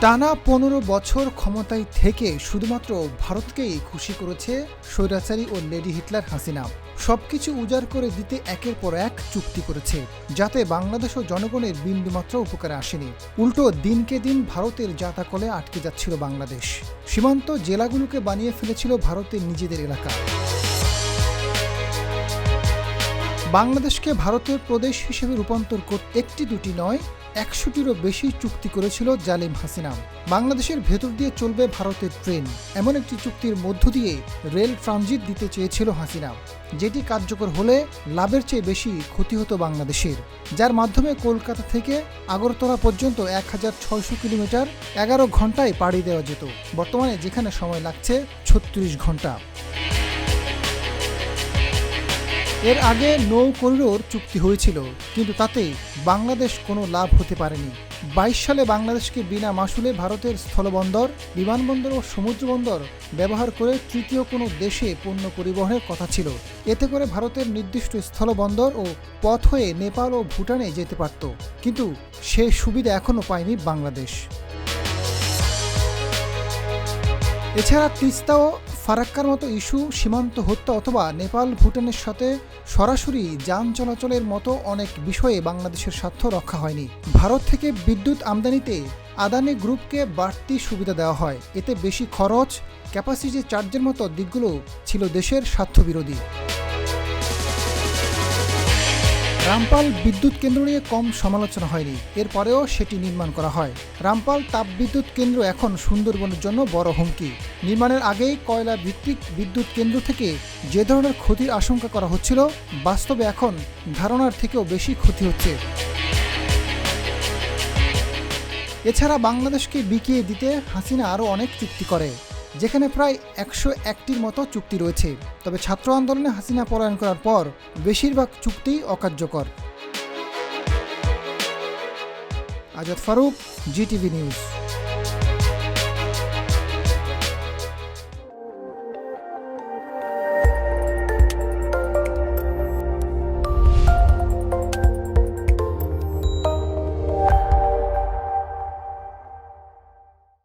টানা ১৫ বছর ক্ষমতায় থেকে শুধুমাত্র ভারতকেই খুশি করেছে স্বৈরাচারী ও লেডি হিটলার হাসিনা। সবকিছু উজাড় করে দিতে একের পর এক চুক্তি করেছে, যাতে বাংলাদেশ ও জনগণের বিন্দুমাত্র উপকারে আসেনি। উল্টো দিনকে দিন ভারতের জাতাকলে আটকে যাচ্ছিল বাংলাদেশ। সীমান্ত জেলাগুলোকে বানিয়ে ফেলেছিল ভারতের নিজেদের এলাকা। বাংলাদেশকে ভারতের প্রদেশ হিসেবে রূপান্তর করতে একটি দুটি নয়, ১০০টিরও বেশি চুক্তি করেছিল জালিম হাসিনা। বাংলাদেশের ভেতর দিয়ে চলবে ভারতের ট্রেন, এমন একটি চুক্তির মধ্য দিয়ে রেল ট্রানজিট দিতে চেয়েছিল হাসিনা, যেটি কার্যকর হলে লাভের চেয়ে বেশি ক্ষতি হতো বাংলাদেশের। যার মাধ্যমে কলকাতা থেকে আগরতলা পর্যন্ত ১৬০০ কিলোমিটার ১১ ঘন্টায় পাড়ি দেওয়া যেত, বর্তমানে যেখানে সময় লাগছে ৩৬ ঘন্টা। এর আগে নৌ করিডোর চুক্তি হয়েছিল, কিন্তু তাতে বাংলাদেশ কোনো লাভ হতে পারেনি। ২২ সালে বাংলাদেশকে বিনা মাশুলে ভারতের স্থলবন্দর, বিমানবন্দর ও সমুদ্রবন্দর ব্যবহার করে তৃতীয় কোনো দেশে পণ্য পরিবহনের কথা ছিল। এতে করে ভারতের নির্দিষ্ট স্থলবন্দর ও পথ হয়ে নেপাল ও ভুটানে যেতে পারত, কিন্তু সে সুবিধা এখনও পায়নি বাংলাদেশ। এছাড়া তিস্তা ও ফারাক্কার মতো ইস্যু, সীমান্ত হত্যা অথবা নেপাল ভুটানের সাথে সরাসরি যান চলাচলের মতো অনেক বিষয়ে বাংলাদেশের স্বার্থ রক্ষা হয়নি। ভারত থেকে বিদ্যুৎ আমদানিতে আদানি গ্রুপকে বাড়তি সুবিধা দেওয়া হয়, এতে বেশি খরচ, ক্যাপাসিটি চার্জের মতো দিকগুলো ছিল দেশের স্বার্থবিরোধী। রামপাল বিদ্যুৎ কেন্দ্র নিয়ে কম সমালোচনা হয়নি, এরপরেও সেটি নির্মাণ করা হয়। রামপাল তাপবিদ্যুৎ কেন্দ্র এখন সুন্দরবনের জন্য বড় হুমকি। নির্মাণের আগেই কয়লা ভিত্তিক বিদ্যুৎ কেন্দ্র থেকে যে ধরনের ক্ষতির আশঙ্কা করা হচ্ছিল, বাস্তবে এখন ধারণার থেকেও বেশি ক্ষতি হচ্ছে। এছাড়া বাংলাদেশকে বিকিয়ে দিতে হাসিনা আরও অনেক চুক্তি করে, যেখানে প্রায় ১০১টির মতো চুক্তি রয়েছে। তবে ছাত্র আন্দোলনে হাসিনা পলায়ন করার পর বেশিরভাগ চুক্তিই অকার্যকর। Azad Faruk, GTV news.